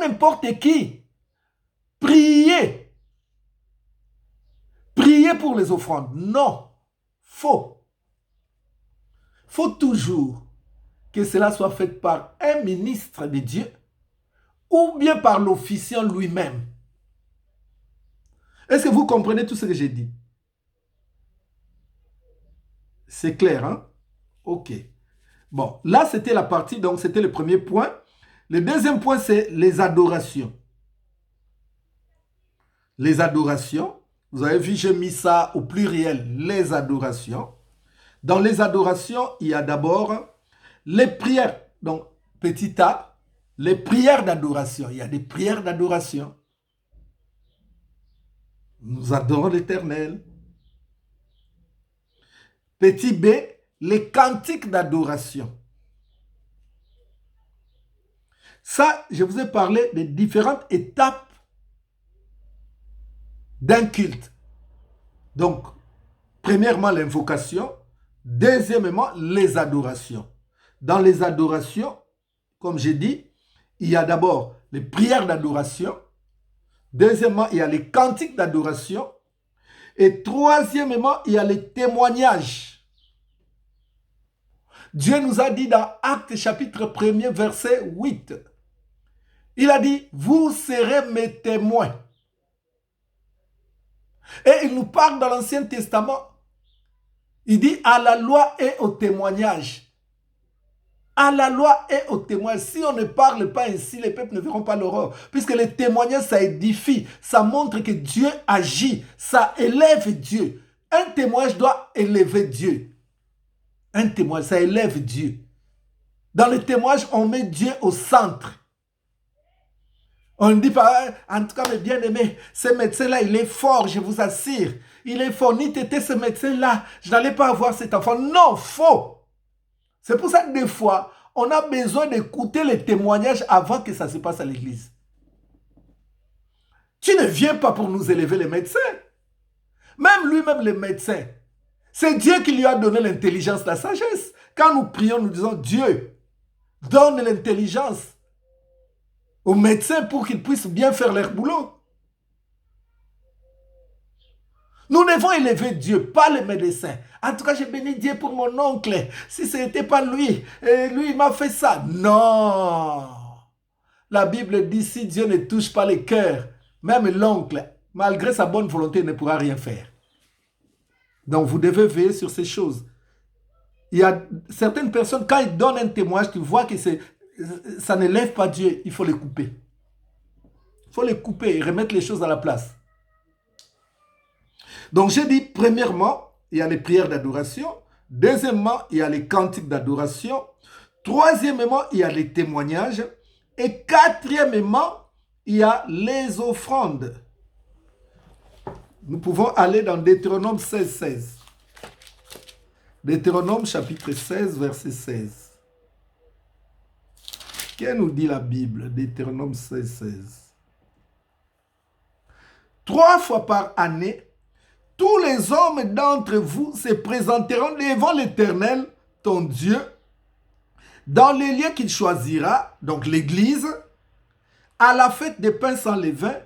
n'importe qui. Priez. Priez pour les offrandes. Non. Faux. Faut toujours que cela soit fait par un ministre de Dieu ou bien par l'officiant lui-même. Est-ce que vous comprenez tout ce que j'ai dit? C'est clair, hein? Ok. Bon, là, c'était la partie, donc c'était le premier point. Le deuxième point, c'est les adorations. Les adorations, vous avez vu, j'ai mis ça au pluriel, les adorations. Dans les adorations, il y a d'abord les prières. Donc, petit a, les prières d'adoration. Il y a des prières d'adoration. Nous adorons l'Éternel. Petit b, les cantiques d'adoration. Ça, je vous ai parlé des différentes étapes d'un culte. Donc, premièrement, l'invocation. Deuxièmement, les adorations. Dans les adorations, comme j'ai dit, il y a d'abord les prières d'adoration. Deuxièmement, il y a les cantiques d'adoration. Et troisièmement, il y a les témoignages. Dieu nous a dit dans Actes chapitre 1er, verset 8. Il a dit, vous serez mes témoins. Et il nous parle dans l'Ancien Testament. Il dit à la loi et au témoignage. À la loi et au témoignage. Si on ne parle pas ainsi, les peuples ne verront pas l'horreur. Puisque les témoignages, ça édifie. Ça montre que Dieu agit. Ça élève Dieu. Un témoignage doit élever Dieu. Un témoignage, ça élève Dieu. Dans le témoignage, on met Dieu au centre. On ne dit pas, en tout cas, mes bien-aimés, ce médecin-là, il est fort, je vous assure. Il est fort. Ni t'étais ce médecin-là, je n'allais pas avoir cet enfant. Non, faux. C'est pour ça que des fois, on a besoin d'écouter les témoignages avant que ça se passe à l'église. Tu ne viens pas pour nous élever les médecins. Même lui-même, le médecin, c'est Dieu qui lui a donné l'intelligence, la sagesse. Quand nous prions, nous disons, Dieu, donne l'intelligence aux médecins pour qu'ils puissent bien faire leur boulot. Nous devons élever Dieu, pas les médecins. En tout cas, j'ai béni Dieu pour mon oncle. Si ce n'était pas lui, lui, il m'a fait ça. Non. La Bible dit, si Dieu ne touche pas les cœurs, même l'oncle, malgré sa bonne volonté, ne pourra rien faire. Donc, vous devez veiller sur ces choses. Il y a certaines personnes, quand ils donnent un témoignage, tu vois que ça n'élève pas Dieu. Il faut les couper. Il faut les couper et remettre les choses à la place. Donc, j'ai dit, premièrement, il y a les prières d'adoration. Deuxièmement, il y a les cantiques d'adoration. Troisièmement, il y a les témoignages. Et quatrièmement, il y a les offrandes. Nous pouvons aller dans Deutéronome 16, 16. Deutéronome chapitre 16, verset 16. Qu'est-ce que nous dit la Bible? Deutéronome 16, 16. 3 fois par année, tous les hommes d'entre vous se présenteront devant l'Éternel, ton Dieu, dans les lieux qu'il choisira, donc l'église, à la fête des pains sans levain,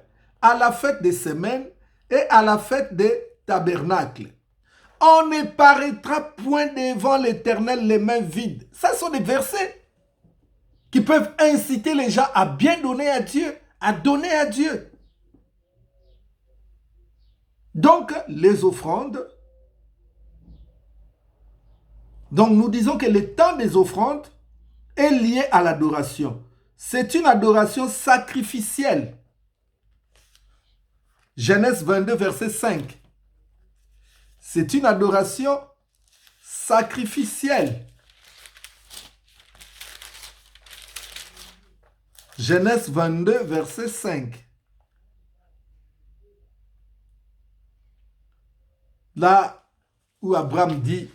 à la fête des semaines et à la fête des tabernacles. On ne paraîtra point devant l'Éternel les mains vides. Ça sont des versets qui peuvent inciter les gens à bien donner à Dieu, à donner à Dieu. Donc, les offrandes. Donc, nous disons que le temps des offrandes est lié à l'adoration. C'est une adoration sacrificielle. Genèse 22, verset 5. C'est une adoration sacrificielle. Genèse 22, verset 5. Là où Abraham dit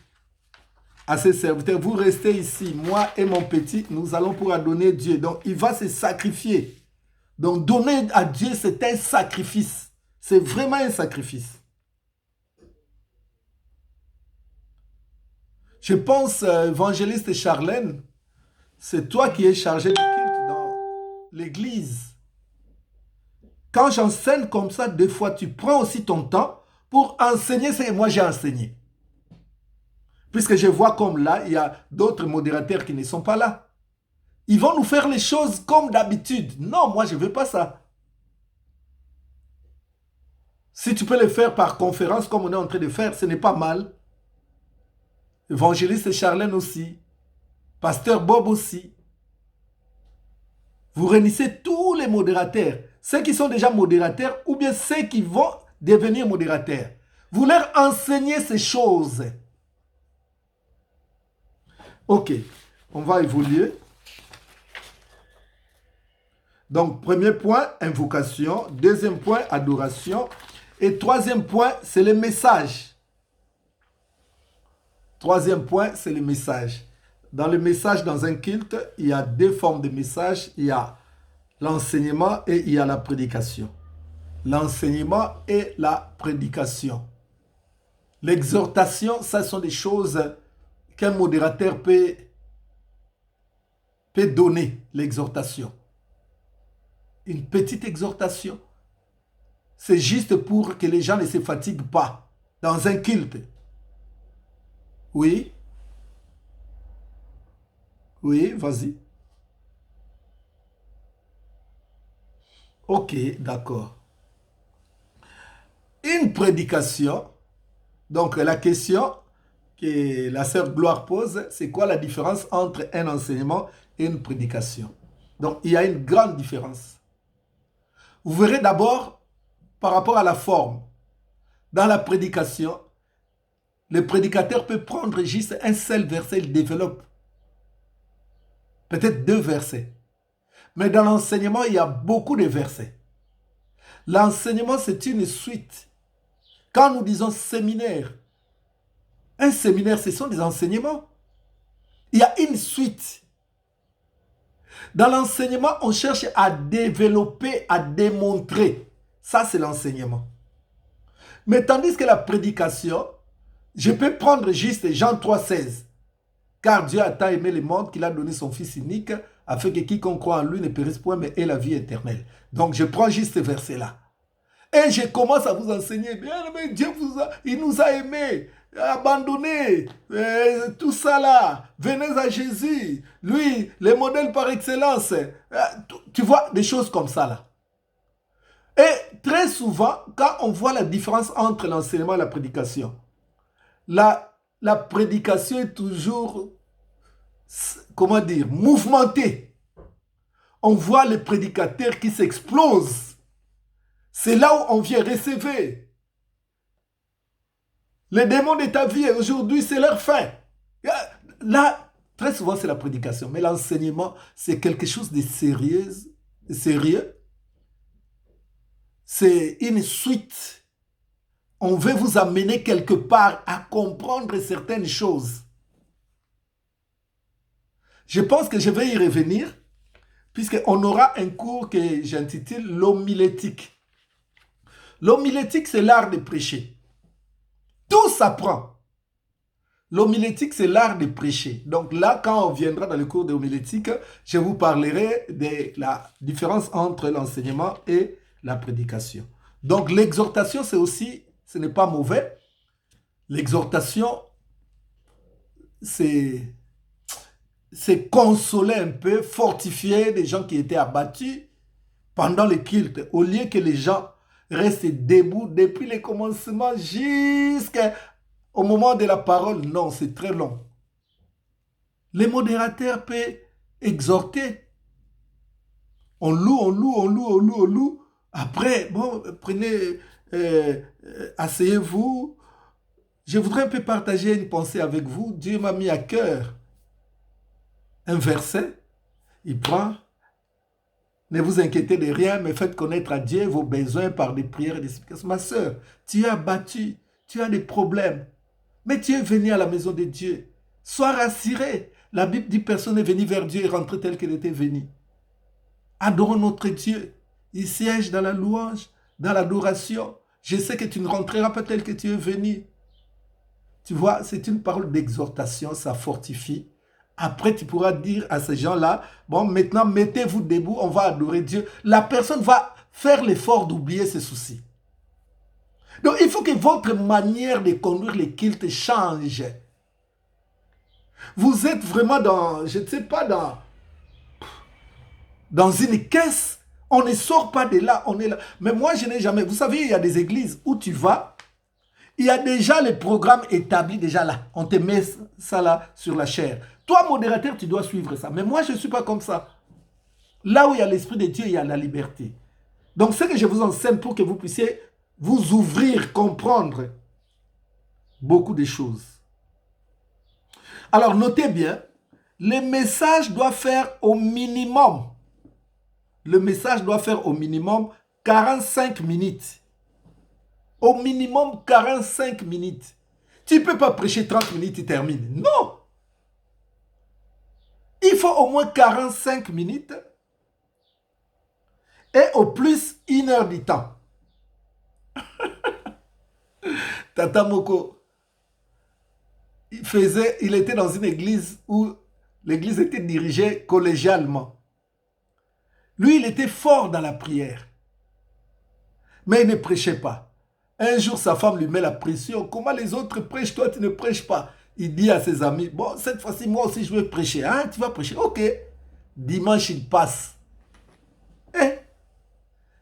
à ses serviteurs, vous restez ici, moi et mon petit, nous allons pour adorer Dieu. Donc, il va se sacrifier. Donc, donner à Dieu, c'est un sacrifice. C'est vraiment un sacrifice. Je pense, évangéliste Charlène, c'est toi qui es chargé du culte dans l'église. Quand j'enseigne comme ça, des fois, tu prends aussi ton temps pour enseigner ce que moi j'ai enseigné. Puisque je vois comme là, il y a d'autres modérateurs qui ne sont pas là. Ils vont nous faire les choses comme d'habitude. Non, moi, je ne veux pas ça. Si tu peux le faire par conférence, comme on est en train de faire, ce n'est pas mal. Évangéliste Charlène aussi. Pasteur Bob aussi. Vous réunissez tous les modérateurs. Ceux qui sont déjà modérateurs ou bien ceux qui vont devenir modérateurs. Vous leur enseignez ces choses. Ok, on va évoluer. Donc, premier point, invocation. Deuxième point, adoration. Et troisième point, c'est le message. Troisième point, c'est le message. Dans le message, dans un culte, il y a deux formes de message. Il y a l'enseignement et il y a la prédication. L'enseignement et la prédication. L'exhortation, ça sont des choses qu'un modérateur peut donner, l'exhortation. Une petite exhortation. C'est juste pour que les gens ne se fatiguent pas dans un culte. Oui. Oui, vas-y. Ok, d'accord. Une prédication. Donc la question que la sœur Gloire pose, c'est quoi la différence entre un enseignement et une prédication? Donc il y a une grande différence. Vous verrez d'abord par rapport à la forme. Dans la prédication, le prédicateur peut prendre juste un seul verset, il développe. Peut-être 2 versets. Mais dans l'enseignement, il y a beaucoup de versets. L'enseignement, c'est une suite. Quand nous disons séminaire, un séminaire, ce sont des enseignements. Il y a une suite. Dans l'enseignement, on cherche à développer, à démontrer. Ça, c'est l'enseignement. Mais tandis que la prédication, je peux prendre juste Jean 3,16. Car Dieu a tant aimé le monde qu'il a donné son Fils unique, afin que quiconque croit en lui ne périsse point, mais ait la vie éternelle. Donc je prends juste ce verset-là. Et je commence à vous enseigner. Bien, mais Dieu il nous a aimés, abandonnés, tout ça là. Venez à Jésus. Lui, le modèle par excellence. Tu vois, des choses comme ça là. Et très souvent, quand on voit la différence entre l'enseignement et la prédication, la prédication est toujours, comment dire, mouvementée. On voit les prédicateurs qui s'explosent. C'est là où on vient recevoir. Les démons de ta vie, aujourd'hui, c'est leur fin. Là, très souvent, c'est la prédication. Mais l'enseignement, c'est quelque chose de sérieux. C'est une suite. On veut vous amener quelque part à comprendre certaines choses. Je pense que je vais y revenir, puisqu'on aura un cours que j'intitule l'homilétique. L'homilétique, c'est l'art de prêcher. Tout s'apprend. L'homilétique, c'est l'art de prêcher. Donc là, quand on viendra dans le cours de homilétique, je vous parlerai de la différence entre l'enseignement et la prédication. Donc l'exhortation, c'est aussi, ce n'est pas mauvais. L'exhortation, c'est consoler un peu, fortifier des gens qui étaient abattus pendant le culte, au lieu que les gens restent debout depuis le commencement jusqu'au moment de la parole. Non, c'est très long. Les modérateurs peuvent exhorter. On loue. Après, bon, prenez, asseyez-vous. Je voudrais un peu partager une pensée avec vous. Dieu m'a mis à cœur un verset. Il prend. Ne vous inquiétez de rien, mais faites connaître à Dieu vos besoins par des prières et des supplications. Ma soeur, tu es abattue, tu as des problèmes, mais tu es venu à la maison de Dieu. Sois rassuré. La Bible dit personne n'est venu vers Dieu et rentré tel qu'il était venu. Adorons notre Dieu. Il siège dans la louange, dans l'adoration. Je sais que tu ne rentreras pas tel que tu es venu. Tu vois, c'est une parole d'exhortation, ça fortifie. Après, tu pourras dire à ces gens-là, bon, maintenant, mettez-vous debout, on va adorer Dieu. La personne va faire l'effort d'oublier ses soucis. Donc, il faut que votre manière de conduire les cultes change. Vous êtes vraiment dans, je ne sais pas, dans une caisse. On ne sort pas de là, on est là. Mais moi, je n'ai jamais... Vous savez, il y a des églises où tu vas, il y a déjà les programmes établis déjà là. On te met ça là sur la chair. Toi, modérateur, tu dois suivre ça. Mais moi, je ne suis pas comme ça. Là où il y a l'Esprit de Dieu, il y a la liberté. Donc, ce que je vous enseigne pour que vous puissiez vous ouvrir, comprendre beaucoup de choses. Alors, notez bien, le message doit faire au minimum, 45 minutes. Au minimum 45 minutes. Tu ne peux pas prêcher 30 minutes et terminer. Non. Il faut au moins 45 minutes et au plus 1 heure du temps. Tata Moko, il était dans une église où l'église était dirigée collégialement. Lui, il était fort dans la prière. Mais il ne prêchait pas. Un jour, sa femme lui met la pression. Comment les autres prêchent, toi, tu ne prêches pas. Il dit à ses amis, bon, cette fois-ci, moi aussi, je vais prêcher. Hein, tu vas prêcher. Ok. Dimanche, il passe.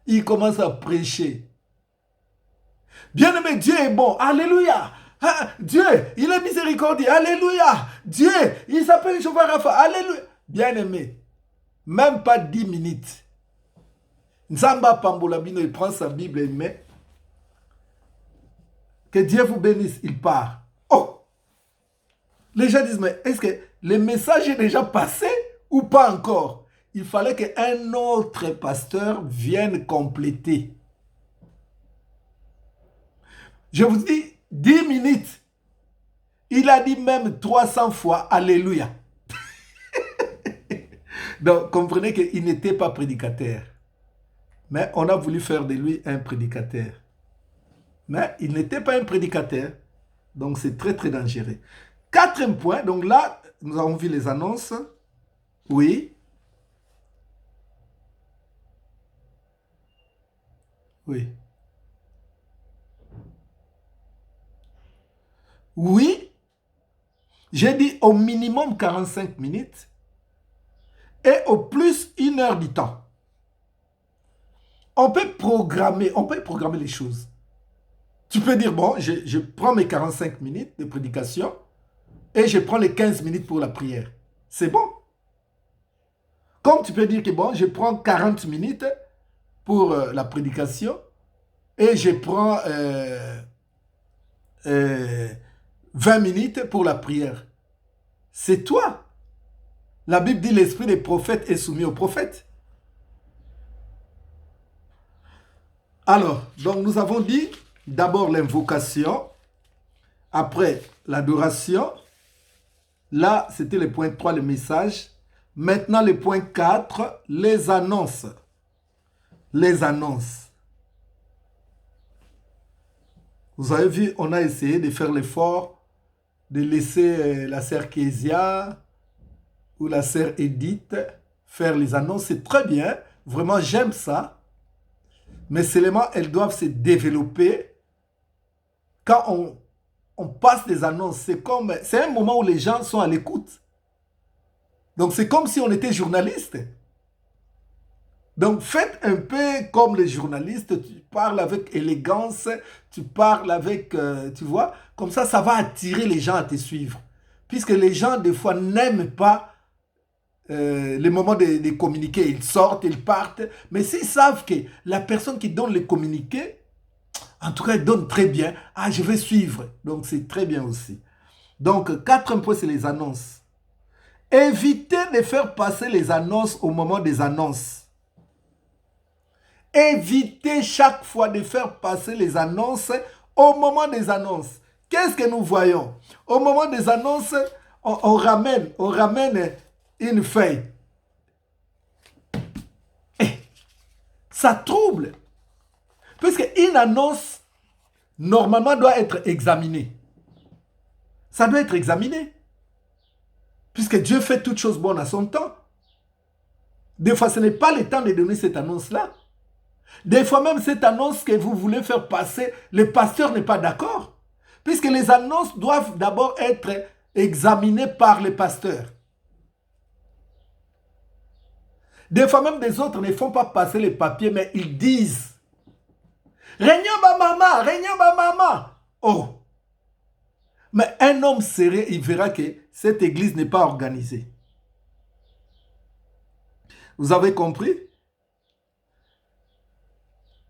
Il commence à prêcher. Bien-aimé, Dieu est bon. Alléluia. Ah, Dieu, il est miséricordieux. Alléluia. Dieu, il s'appelle Jehovah Rapha. Alléluia. Bien-aimé, même pas 10 minutes. Nzamba Pambolabino, il prend sa Bible et il met. Que Dieu vous bénisse. Il part. Oh! Les gens disent, mais est-ce que le message est déjà passé ou pas encore? Il fallait qu'un autre pasteur vienne compléter. Je vous dis, 10 minutes. Il a dit même 300 fois, Alléluia. Donc, comprenez qu'il n'était pas prédicateur. Mais on a voulu faire de lui un prédicateur. Mais il n'était pas un prédicateur. Donc, c'est très, très dangereux. 4e point. Donc là, nous avons vu les annonces. Oui. Oui. Oui. J'ai dit au minimum 45 minutes. Et au plus 1 heure du temps. On peut programmer les choses. Tu peux dire, bon, je prends mes 45 minutes de prédication et je prends les 15 minutes pour la prière. C'est bon. Comme tu peux dire que, bon, je prends 40 minutes pour la prédication et je prends 20 minutes pour la prière. C'est toi. La Bible dit l'esprit des prophètes est soumis aux prophètes. Alors, donc nous avons dit d'abord l'invocation, après l'adoration. Là, c'était le point 3, le message. Maintenant, le point 4, les annonces. Les annonces. Vous avez vu, on a essayé de faire l'effort de laisser la sœur Kézia ou la sœur Edith faire les annonces. C'est très bien. Vraiment, j'aime ça. Mais seulement, elles doivent se développer. Quand on passe des annonces, c'est un moment où les gens sont à l'écoute. Donc, c'est comme si on était journaliste. Donc, faites un peu comme les journalistes. Tu parles avec élégance, tu parles avec, tu vois, comme ça va attirer les gens à te suivre. Puisque les gens, des fois, n'aiment pas les moments de communiquer. Ils sortent, ils partent. Mais s'ils savent que la personne qui donne les communiqués, en tout cas, elle donne très bien. Ah, je vais suivre. Donc, c'est très bien aussi. Donc, 4e point, c'est les annonces. Évitez de faire passer les annonces au moment des annonces. Évitez chaque fois de faire passer les annonces au moment des annonces. Qu'est-ce que nous voyons? Au moment des annonces, on ramène une feuille. Et ça trouble. Puisque une annonce, normalement, doit être examinée. Ça doit être examiné. Puisque Dieu fait toutes choses bonnes à son temps. Des fois, ce n'est pas le temps de donner cette annonce-là. Des fois même, cette annonce que vous voulez faire passer, le pasteur n'est pas d'accord. Puisque les annonces doivent d'abord être examinées par le pasteur. Des fois même, des autres ne font pas passer les papiers, mais ils disent réunion ba maman, réunion ba maman. Oh! Mais un homme sérieux, il verra que cette église n'est pas organisée. Vous avez compris?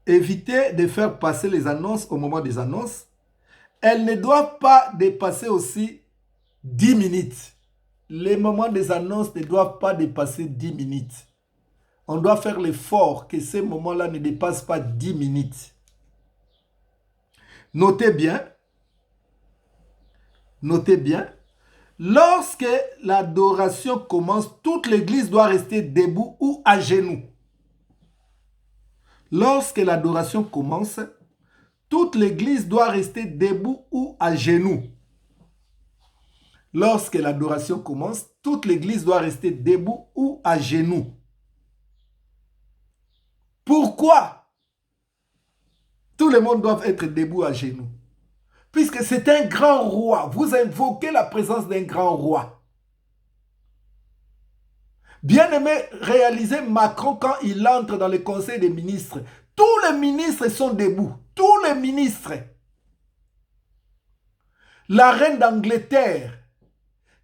Évitez de faire passer les annonces au moment des annonces. Elles ne doivent pas dépasser aussi 10 minutes. Les moments des annonces ne doivent pas dépasser 10 minutes. On doit faire l'effort que ces moments-là ne dépassent pas 10 minutes. Notez bien, lorsque l'adoration commence, toute l'église doit rester debout ou à genoux. Lorsque l'adoration commence, toute l'église doit rester debout ou à genoux. Lorsque l'adoration commence, toute l'église doit rester debout ou à genoux. Pourquoi tout le monde doit être debout à genoux? Puisque c'est un grand roi. Vous invoquez la présence d'un grand roi. Bien aimé, réalisez Macron quand il entre dans le conseil des ministres. Tous les ministres sont debout. Tous les ministres. La reine d'Angleterre,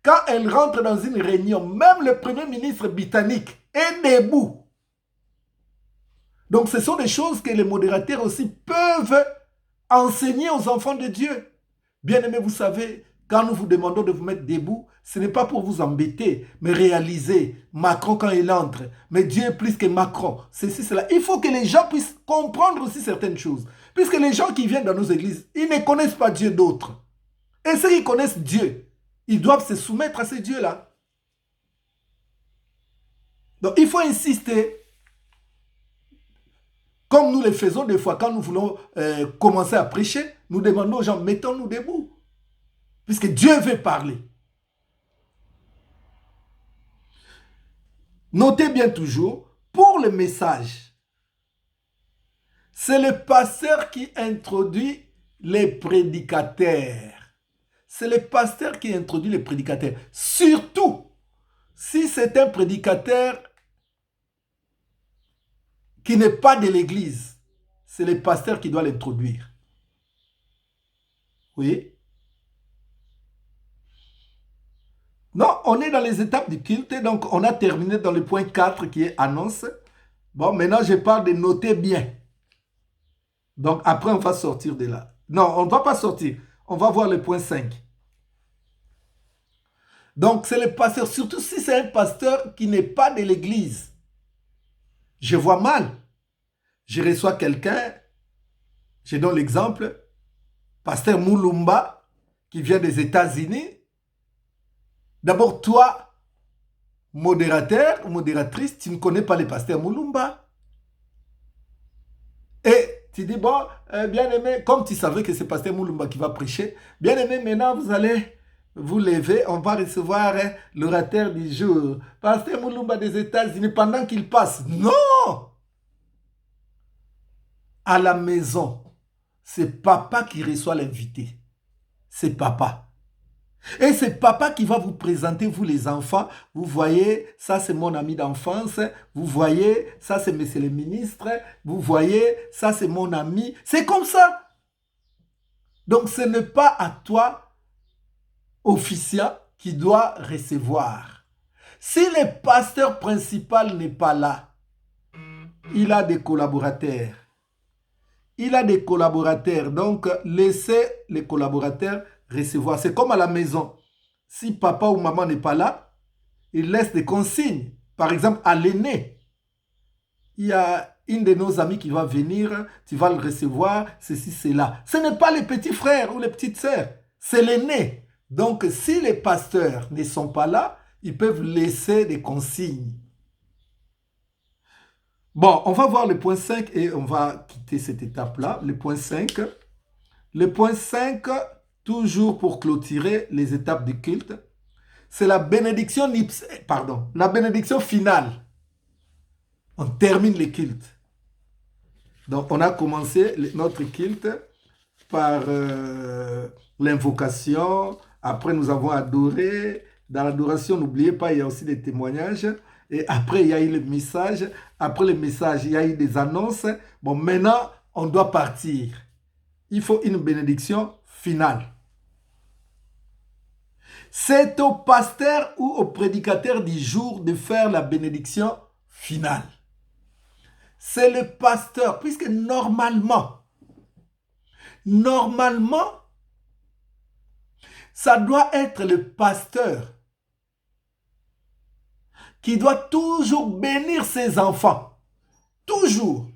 quand elle rentre dans une réunion, même le premier ministre britannique est debout. Donc ce sont des choses que les modérateurs aussi peuvent enseigner aux enfants de Dieu. Bien aimé, vous savez, quand nous vous demandons de vous mettre debout, ce n'est pas pour vous embêter, mais réaliser Macron quand il entre. Mais Dieu est plus que Macron. Ceci, cela. Il faut que les gens puissent comprendre aussi certaines choses. Puisque les gens qui viennent dans nos églises, ils ne connaissent pas Dieu d'autre. Et ceux qui connaissent Dieu, ils doivent se soumettre à ces dieux-là. Donc il faut insister. Comme nous le faisons des fois, quand nous voulons commencer à prêcher, nous demandons aux gens, mettons-nous debout. Puisque Dieu veut parler. Notez bien toujours, pour le message, c'est le pasteur qui introduit les prédicateurs. C'est le pasteur qui introduit les prédicateurs. Surtout, si c'est un prédicateur qui n'est pas de l'église, c'est le pasteur qui doit l'introduire. Oui. Non, on est dans les étapes du culte, donc on a terminé dans le point 4 qui est annonce. Bon, maintenant je parle de noter bien. Donc après on va sortir de là. Non, on ne va pas sortir. On va voir le point 5. Donc c'est le pasteur, surtout si c'est un pasteur qui n'est pas de l'église. Je vois mal. Je reçois quelqu'un, je donne l'exemple, pasteur Mulumba, qui vient des États-Unis. D'abord, toi, modérateur ou modératrice, tu ne connais pas le pasteur Mulumba. Et tu dis, bon, bien aimé, comme tu savais que c'est pasteur Mulumba qui va prêcher, bien aimé, maintenant vous allez vous lever, on va recevoir l'orateur du jour. Pasteur Mulumba des États-Unis, pendant qu'il passe. Non! À la maison, c'est papa qui reçoit l'invité. C'est papa. Et c'est papa qui va vous présenter, vous les enfants. Vous voyez, ça c'est mon ami d'enfance. Vous voyez, ça c'est monsieur le ministre. Vous voyez, ça c'est mon ami. C'est comme ça. Donc ce n'est pas à toi, officiant, qui doit recevoir. Si le pasteur principal n'est pas là, il a des collaborateurs. Il a des collaborateurs. Donc laissez les collaborateurs recevoir. C'est comme à la maison. Si papa ou maman n'est pas là, il laisse des consignes. Par exemple, à l'aîné, il y a une de nos amis qui va venir, tu vas le recevoir, ceci, cela. Ce n'est pas les petits frères ou les petites sœurs, c'est l'aîné. Donc, si les pasteurs ne sont pas là, ils peuvent laisser des consignes. Bon, on va voir le point 5 et on va quitter cette étape-là. Le point 5. Le point 5, toujours pour clôturer les étapes du culte, c'est la bénédiction, la bénédiction finale. On termine le culte. Donc, on a commencé notre culte par l'invocation. Après, nous avons adoré. Dans l'adoration, n'oubliez pas, il y a aussi des témoignages. Et après, il y a eu le message. Après le message, il y a eu des annonces. Bon, maintenant, on doit partir. Il faut une bénédiction finale. C'est au pasteur ou au prédicateur du jour de faire la bénédiction finale. C'est le pasteur, puisque normalement, ça doit être le pasteur qui doit toujours bénir ses enfants. Toujours.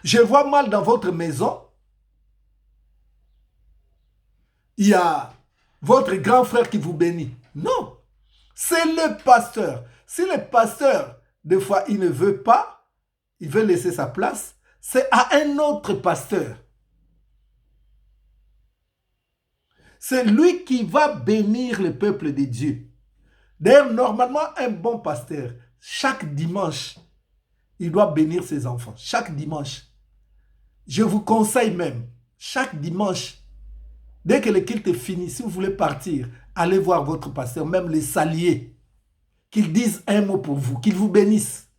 Je vois mal dans votre maison, il y a votre grand frère qui vous bénit. Non, c'est le pasteur. Si le pasteur, des fois, il ne veut pas, il veut laisser sa place, c'est à un autre pasteur. C'est lui qui va bénir le peuple de Dieu. D'ailleurs, normalement, un bon pasteur, chaque dimanche, il doit bénir ses enfants. Chaque dimanche. Je vous conseille même, chaque dimanche, dès que le culte est fini, si vous voulez partir, allez voir votre pasteur, même les saluer, qu'il dise un mot pour vous, qu'il vous bénisse.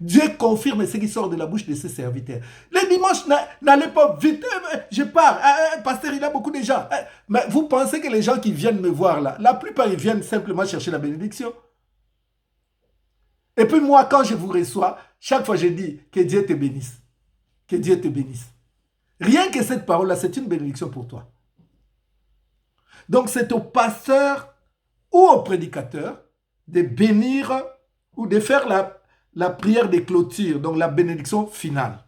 Dieu confirme ce qui sort de la bouche de ses serviteurs. Les dimanches, n'allez pas vite, je pars, pasteur, il a beaucoup de gens. Mais vous pensez que les gens qui viennent me voir là, la plupart, ils viennent simplement chercher la bénédiction. Et puis moi, quand je vous reçois, chaque fois je dis que Dieu te bénisse. Que Dieu te bénisse. Rien que cette parole-là, c'est une bénédiction pour toi. Donc c'est au pasteur ou au prédicateur de bénir ou de faire la prière de clôture, donc la bénédiction finale.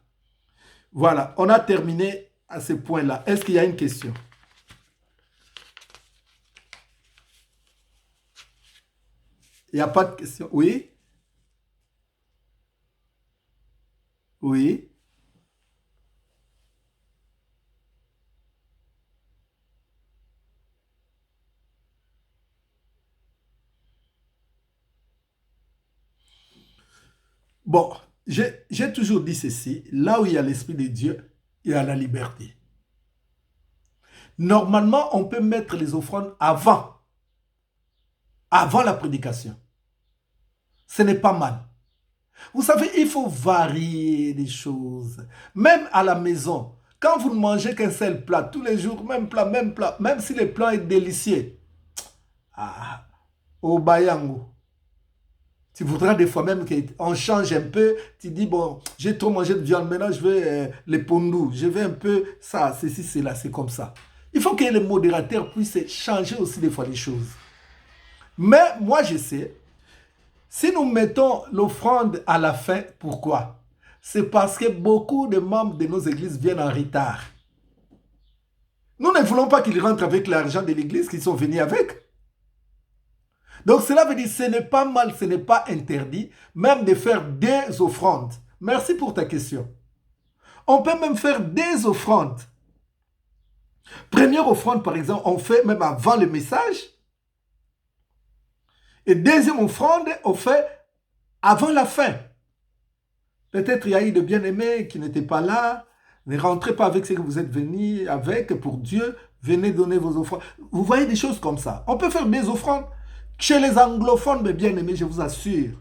Voilà, on a terminé à ce point-là. Est-ce qu'il y a une question? Il n'y a pas de question. Oui? Oui? Bon, j'ai toujours dit ceci, là où il y a l'Esprit de Dieu, il y a la liberté. Normalement, on peut mettre les offrandes avant la prédication. Ce n'est pas mal. Vous savez, il faut varier les choses. Même à la maison, quand vous ne mangez qu'un seul plat, tous les jours, même plat, même si le plat est délicieux, au bayango, tu voudras des fois même qu'on change un peu. Tu dis, bon, j'ai trop mangé de viande, maintenant je veux les pondous. Je veux un peu ça, ceci, cela, c'est comme ça. Il faut que les modérateurs puissent changer aussi des fois les choses. Mais moi, je sais, si nous mettons l'offrande à la fin, pourquoi? C'est parce que beaucoup de membres de nos églises viennent en retard. Nous ne voulons pas qu'ils rentrent avec l'argent de l'église qu'ils sont venus avec. Donc cela veut dire que ce n'est pas mal, ce n'est pas interdit, même de faire des offrandes. Merci pour ta question. On peut même faire des offrandes. Première offrande, par exemple, on fait même avant le message. Et deuxième offrande, on fait avant la fin. Peut-être il y a eu de bien-aimés qui n'étaient pas là. Ne rentrez pas avec ce que vous êtes venus avec pour Dieu. Venez donner vos offrandes. Vous voyez des choses comme ça. On peut faire des offrandes. Chez les anglophones, mes bien-aimés, je vous assure.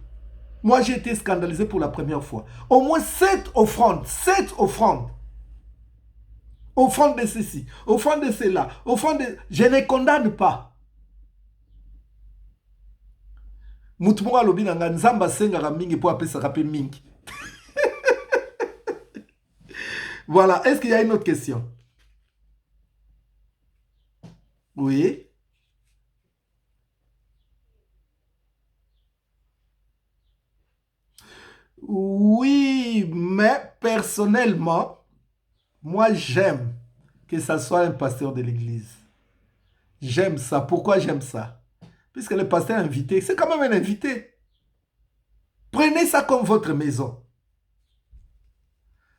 Moi, j'ai été scandalisé pour la première fois. Au moins 7 offrandes. 7 offrandes. Offrande de ceci, offrande de cela, offrande de... Je ne condamne pas. Mutumunga lobi nanga nzamba sengaka mingi po apesaka pe mingi. Voilà, est-ce qu'il y a une autre question? Oui. Oui, mais personnellement, moi j'aime que ça soit un pasteur de l'église. J'aime ça. Pourquoi j'aime ça? Puisque le pasteur invité, c'est quand même un invité. Prenez ça comme votre maison.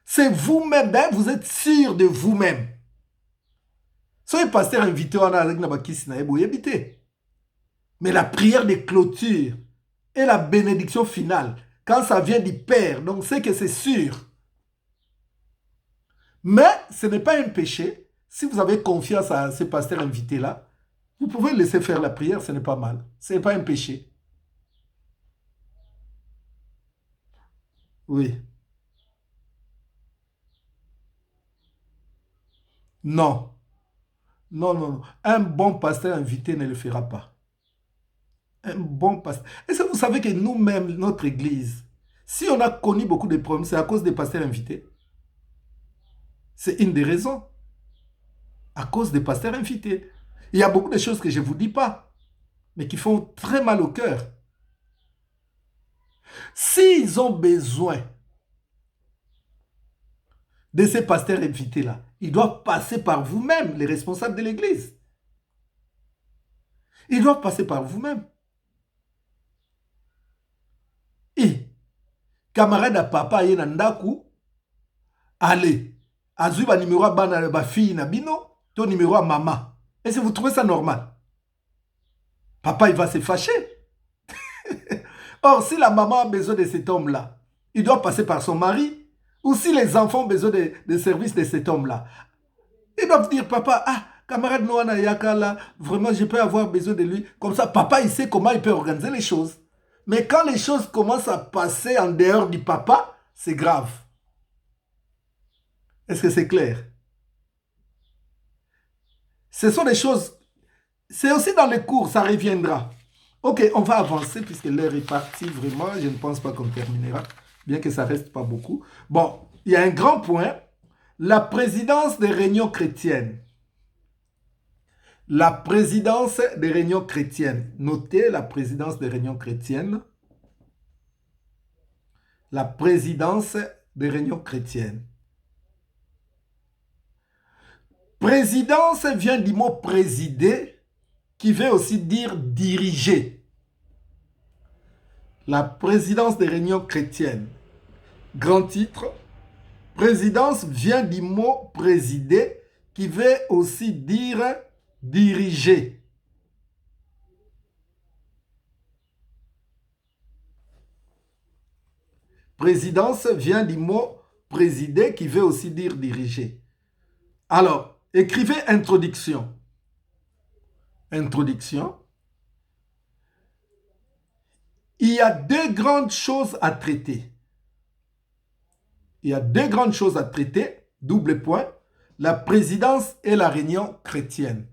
C'est vous-même, hein? Vous êtes sûr de vous-même. Soyez pasteur invité, on a mais la prière de clôture et la bénédiction finale, quand ça vient du Père. Donc, c'est que c'est sûr. Mais ce n'est pas un péché. Si vous avez confiance à ce pasteur invité-là, vous pouvez laisser faire la prière, ce n'est pas mal. Ce n'est pas un péché. Oui. Non. Non, non, non. Un bon pasteur invité ne le fera pas. Un bon pasteur. Est-ce que vous savez que nous-mêmes, notre église, si on a connu beaucoup de problèmes, c'est à cause des pasteurs invités. C'est une des raisons. À cause des pasteurs invités. Il y a beaucoup de choses que je ne vous dis pas, mais qui font très mal au cœur. S'ils ont besoin de ces pasteurs invités-là, ils doivent passer par vous-même, les responsables de l'église. Ils doivent passer par vous-même. Et, camarade à papa ye nandaku, allez, azui ba numéro à bana ba fille na bino, ton numéro à maman. Est-ce que vous trouvez ça normal? Papa, il va se fâcher. Or, si la maman a besoin de cet homme-là, il doit passer par son mari. Ou si les enfants ont besoin des services de cet homme-là, ils doivent dire, papa, ah, camarade Noana Yakala, vraiment, je peux avoir besoin de lui. Comme ça, papa, il sait comment il peut organiser les choses. Mais quand les choses commencent à passer en dehors du papa, c'est grave. Est-ce que c'est clair? Ce sont des choses... C'est aussi dans les cours, ça reviendra. Ok, on va avancer puisque l'heure est partie vraiment. Je ne pense pas qu'on terminera, bien que ça ne reste pas beaucoup. Bon, il y a un grand point. La présidence des réunions chrétiennes. La présidence des réunions chrétiennes. Notez la présidence des réunions chrétiennes. La présidence des réunions chrétiennes. Présidence vient du mot présider, qui veut aussi dire diriger. La présidence des réunions chrétiennes. Grand titre. Présidence vient du mot présider, qui veut aussi dire diriger. Présidence vient du mot présider, qui veut aussi dire diriger. Alors, écrivez introduction. Introduction. Il y a deux grandes choses à traiter. Il y a deux grandes choses à traiter, double point, la présidence et la réunion chrétienne.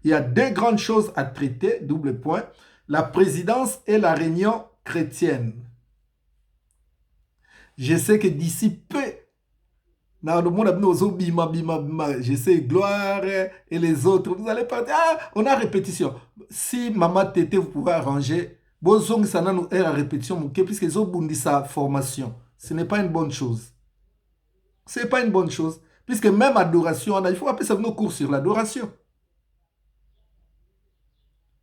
Il y a deux grandes choses à traiter, double point, la présidence et la réunion chrétienne. Je sais que d'ici peu, dans le monde, je sais, Gloire et les autres, vous allez partir, ah, on a répétition. Si Maman Tété, vous pouvez arranger, bonjour, ça n'a nous la répétition, puisque ils ont bondi sa formation. Ce n'est pas une bonne chose. Ce n'est pas une bonne chose. Puisque même adoration, il faut appeler ça nos cours sur l'adoration.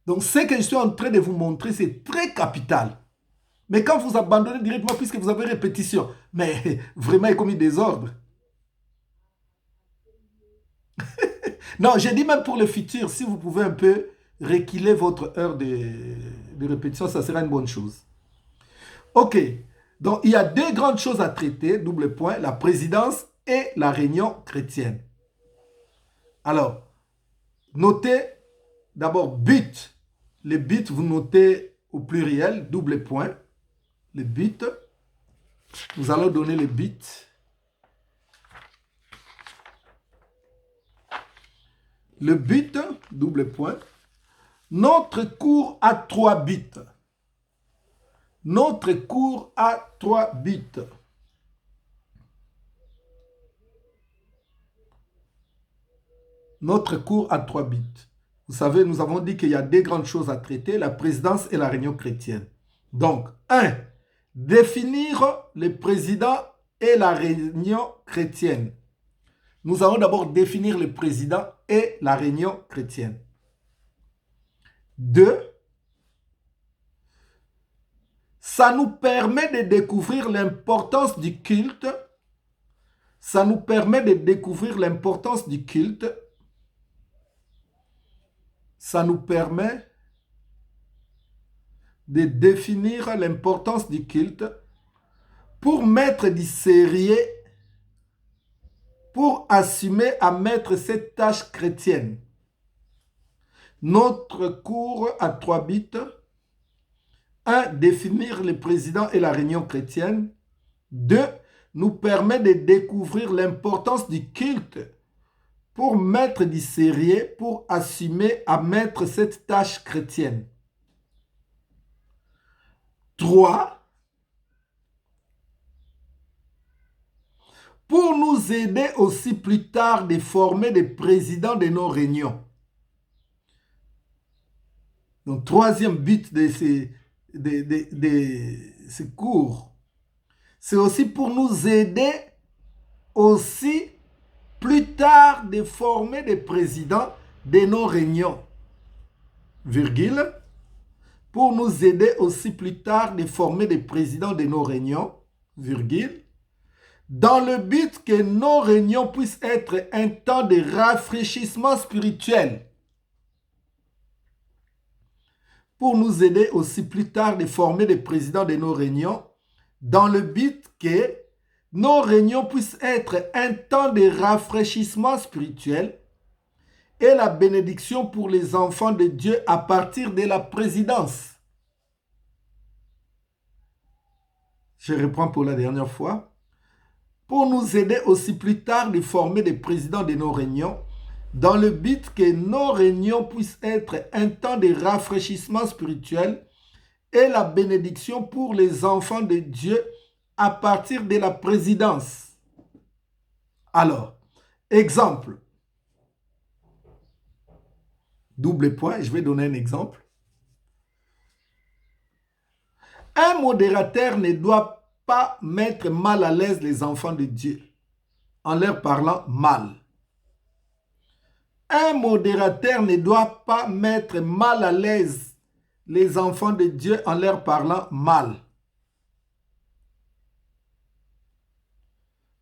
Donc, ce que je suis en train de vous montrer, c'est très capital. Mais quand vous abandonnez directement, puisque vous avez répétition, mais vraiment, il y a commis désordre. Non, j'ai dit même pour le futur, si vous pouvez un peu reculer votre heure de répétition, ça sera une bonne chose. Ok. Donc, il y a deux grandes choses à traiter, double point, la présidence et la réunion chrétienne. Alors, notez d'abord but. Le but, vous notez au pluriel, double point. Le but, nous allons donner le but. Le but, double point. Notre cours a 3 buts. Notre cours a 3 buts. Notre cours a 3 buts. Vous savez, nous avons dit qu'il y a deux grandes choses à traiter, la présidence et la réunion chrétienne. Donc, 1. Définir le président et la réunion chrétienne. Nous allons d'abord définir le président et la réunion chrétienne. 2. Ça nous permet de découvrir l'importance du culte. Ça nous permet de découvrir l'importance du culte. Ça nous permet de définir l'importance du culte pour mettre du sérieux, pour assumer à mettre cette tâche chrétienne. Notre cours à 3 buts. 1. Définir le président et la réunion chrétienne. 2. Nous permet de découvrir l'importance du culte pour mettre du sérieux, pour assumer à mettre cette tâche chrétienne. 3. Pour nous aider aussi plus tard de former des présidents de nos réunions. Donc, troisième but de ces cours, c'est aussi pour nous aider aussi plus tard de former des présidents de nos réunions. Virgule. Pour nous aider aussi plus tard de former des présidents de nos réunions. Virgule. Dans le but que nos réunions puissent être un temps de rafraîchissement spirituel. Pour nous aider aussi plus tard de former des présidents de nos réunions, dans le but que nos réunions puissent être un temps de rafraîchissement spirituel et la bénédiction pour les enfants de Dieu à partir de la présidence. Je reprends pour la dernière fois. Pour nous aider aussi plus tard de former des présidents de nos réunions, dans le but que nos réunions puissent être un temps de rafraîchissement spirituel et la bénédiction pour les enfants de Dieu à partir de la présidence. Alors, exemple. Double point, je vais donner un exemple. Un modérateur ne doit pas mettre mal à l'aise les enfants de Dieu en leur parlant mal. Un modérateur ne doit pas mettre mal à l'aise les enfants de Dieu en leur parlant mal.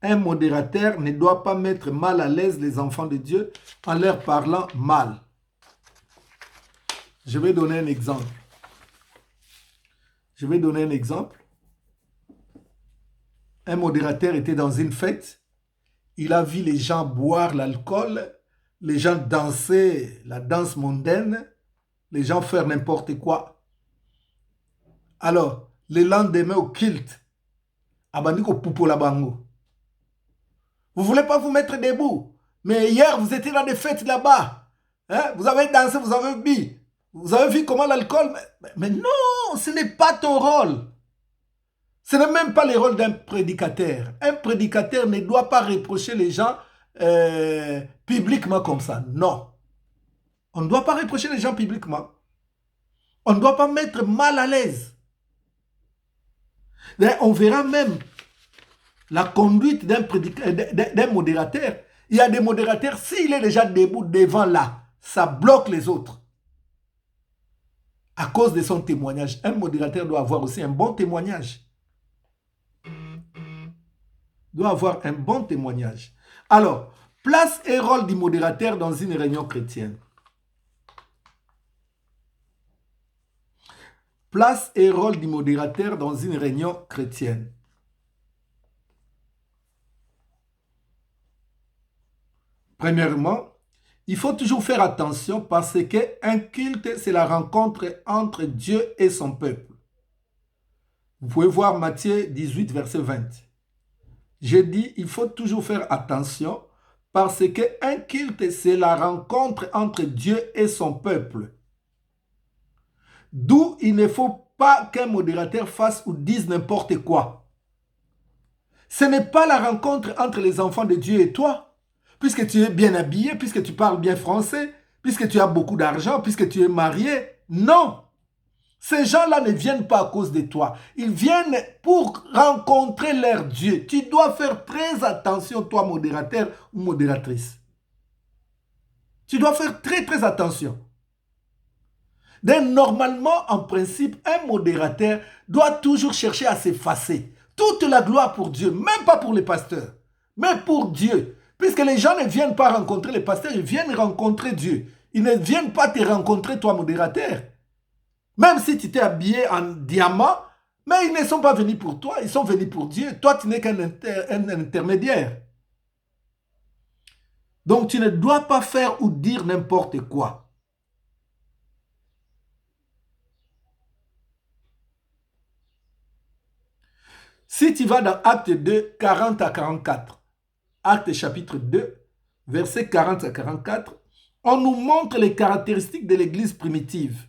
Un modérateur ne doit pas mettre mal à l'aise les enfants de Dieu en leur parlant mal. Je vais donner un exemple. Un modérateur était dans une fête. Il a vu les gens boire l'alcool, les gens danser la danse mondaine, les gens faire n'importe quoi. Alors, le lendemain au culte, abandiko poupo la bango. Vous ne voulez pas vous mettre debout. Mais hier, vous étiez dans des fêtes là-bas. Hein? Vous avez dansé, vous avez bu. Vous avez vu comment l'alcool... Mais non, ce n'est pas ton rôle. Ce n'est même pas le rôle d'un prédicateur. Un prédicateur ne doit pas reprocher les gens publiquement comme ça. Non. On ne doit pas reprocher les gens publiquement. On ne doit pas mettre mal à l'aise. On verra même la conduite d'un modérateur. Il y a des modérateurs, s'il est déjà debout devant là, ça bloque les autres. À cause de son témoignage. Un modérateur doit avoir aussi un bon témoignage. Alors, place et rôle du modérateur dans une réunion chrétienne. Place et rôle du modérateur dans une réunion chrétienne. Premièrement, il faut toujours faire attention parce qu'un culte, c'est la rencontre entre Dieu et son peuple. Vous pouvez voir Matthieu 18, verset 20. J'ai dit, il faut toujours faire attention parce qu'un culte, c'est la rencontre entre Dieu et son peuple. D'où il ne faut pas qu'un modérateur fasse ou dise n'importe quoi. Ce n'est pas la rencontre entre les enfants de Dieu et toi. Puisque tu es bien habillé, puisque tu parles bien français, puisque tu as beaucoup d'argent, puisque tu es marié. Non! Ces gens-là ne viennent pas à cause de toi. Ils viennent pour rencontrer leur Dieu. Tu dois faire très attention, toi, modérateur ou modératrice. Tu dois faire très, très attention. Donc, normalement, en principe, un modérateur doit toujours chercher à s'effacer. Toute la gloire pour Dieu, même pas pour les pasteurs, mais pour Dieu. Puisque les gens ne viennent pas rencontrer les pasteurs, ils viennent rencontrer Dieu. Ils ne viennent pas te rencontrer, toi, modérateur. Même si tu t'es habillé en diamant, mais ils ne sont pas venus pour toi, ils sont venus pour Dieu. Toi, tu n'es qu'un intermédiaire. Donc, tu ne dois pas faire ou dire n'importe quoi. Si tu vas dans Acte 2, 40 à 44, Acte chapitre 2, versets 40 à 44, on nous montre les caractéristiques de l'Église primitive,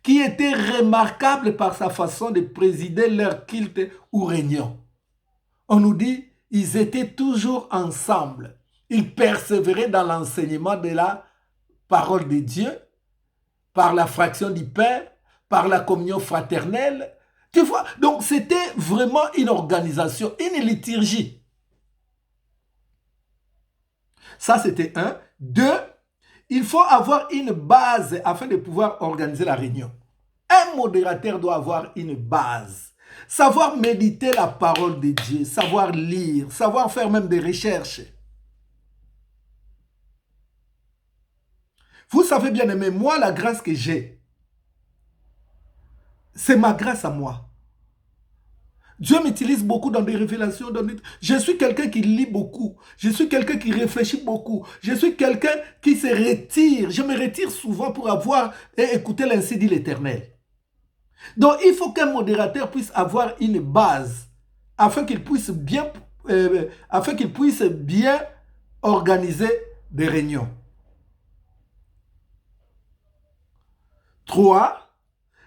qui était remarquable par sa façon de présider leur culte ou réunion. On nous dit, ils étaient toujours ensemble. Ils persévéraient dans l'enseignement de la parole de Dieu, par la fraction du pain, par la communion fraternelle. Tu vois, donc c'était vraiment une organisation, une liturgie. Ça, c'était un. Deux, il faut avoir une base afin de pouvoir organiser la réunion. Un modérateur doit avoir une base. Savoir méditer la parole de Dieu, savoir lire, savoir faire même des recherches. Vous savez bien aimé, moi, la grâce que j'ai, c'est ma grâce à moi. Dieu m'utilise beaucoup dans des révélations. Je suis quelqu'un qui lit beaucoup. Je suis quelqu'un qui réfléchit beaucoup. Je suis quelqu'un qui se retire. Je me retire souvent pour avoir et écouter l'ainsi dit l'Éternel. Donc, il faut qu'un modérateur puisse avoir une base afin qu'il puisse bien organiser des réunions. 3.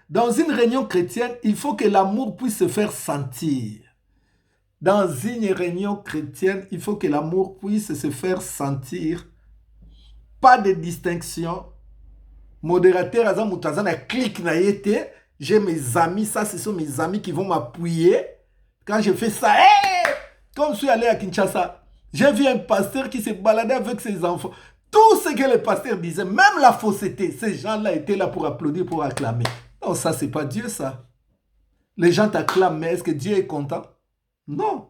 Dans une réunion chrétienne, il faut que l'amour puisse se faire sentir. Dans une réunion chrétienne, il faut que l'amour puisse se faire sentir. Pas de distinction. Modérateur, j'ai mes amis, ça ce sont mes amis qui vont m'appuyer. Quand je fais ça, hey! Comme je suis allé à Kinshasa, j'ai vu un pasteur qui se baladait avec ses enfants. Tout ce que le pasteur disait, même la fausseté, ces gens-là étaient là pour applaudir, pour acclamer. Non, ça, c'est pas Dieu, ça. Les gens t'acclament, mais est-ce que Dieu est content? Non.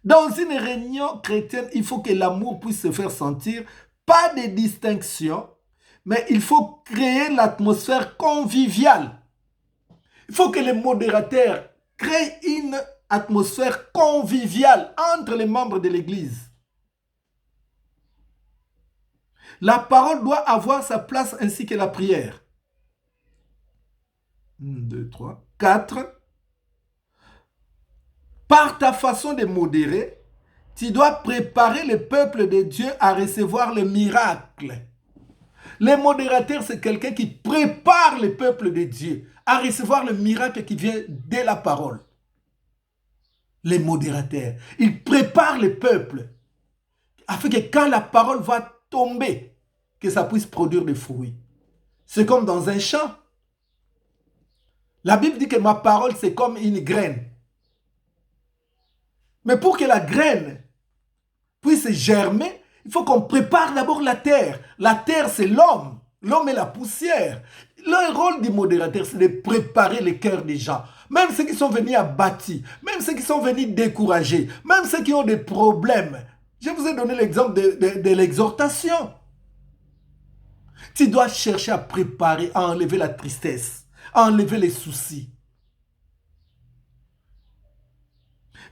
Dans une réunion chrétienne, il faut que l'amour puisse se faire sentir. Pas de distinction, mais il faut créer l'atmosphère conviviale. Il faut que les modérateurs créent une atmosphère conviviale entre les membres de l'Église. La parole doit avoir sa place ainsi que la prière. 1, 2, 3, 4. Par ta façon de modérer, tu dois préparer le peuple de Dieu à recevoir le miracle. Le modérateur, c'est quelqu'un qui prépare le peuple de Dieu à recevoir le miracle qui vient de la parole. Les modérateurs, ils préparent le peuple afin que quand la parole va tomber, que ça puisse produire des fruits. C'est comme dans un champ. La Bible dit que ma parole, c'est comme une graine. Mais pour que la graine puisse germer, il faut qu'on prépare d'abord la terre. La terre, c'est l'homme. L'homme est la poussière. Le rôle du modérateur, c'est de préparer les cœurs des gens. Même ceux qui sont venus abattus, même ceux qui sont venus découragés, même ceux qui ont des problèmes. Je vous ai donné l'exemple de l'exhortation. Tu dois chercher à préparer, à enlever la tristesse, à enlever les soucis.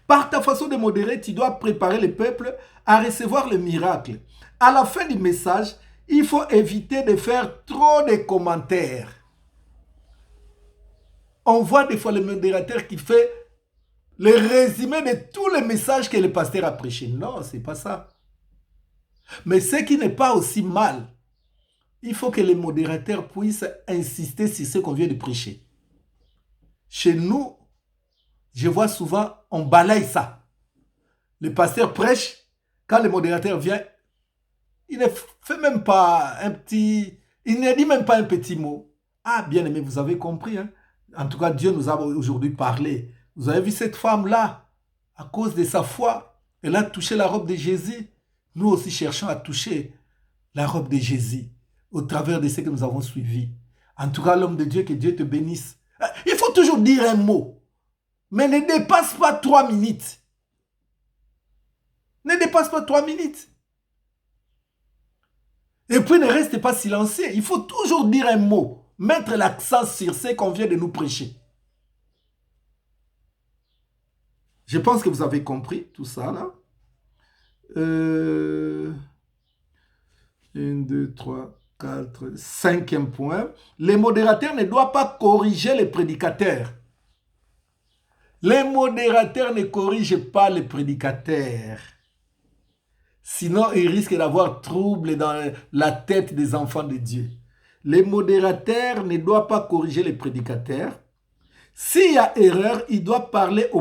Par ta façon de modérer, tu dois préparer le peuple à recevoir le miracle. À la fin du message, il faut éviter de faire trop de commentaires. On voit des fois le modérateur qui fait le résumé de tous les messages que le pasteur a prêché. Non, ce n'est pas ça. Mais ce qui n'est pas aussi mal, il faut que les modérateurs puissent insister sur ce qu'on vient de prêcher. Chez nous, je vois souvent, on balaye ça. Le pasteur prêche, quand le modérateur vient, il ne fait même pas un petit... Il ne dit même pas un petit mot. Ah, bien aimé, vous avez compris. Hein? En tout cas, Dieu nous a aujourd'hui parlé. Vous avez vu cette femme-là, à cause de sa foi, elle a touché la robe de Jésus. Nous aussi cherchons à toucher la robe de Jésus au travers de ce que nous avons suivi. En tout cas, l'homme de Dieu, que Dieu te bénisse. Il faut toujours dire un mot, mais ne dépasse pas 3 minutes. Ne dépasse pas 3 minutes. Et puis ne reste pas silencieux. Il faut toujours dire un mot, mettre l'accent sur ce qu'on vient de nous prêcher. Je pense que vous avez compris tout ça là. 1, 2, 3, 4, 5e point. Les modérateurs ne doivent pas corriger les prédicateurs. Les modérateurs ne corrigent pas les prédicateurs. Sinon, ils risquent d'avoir trouble dans la tête des enfants de Dieu. Les modérateurs ne doivent pas corriger les prédicateurs. S'il y a erreur, ils doivent parler aux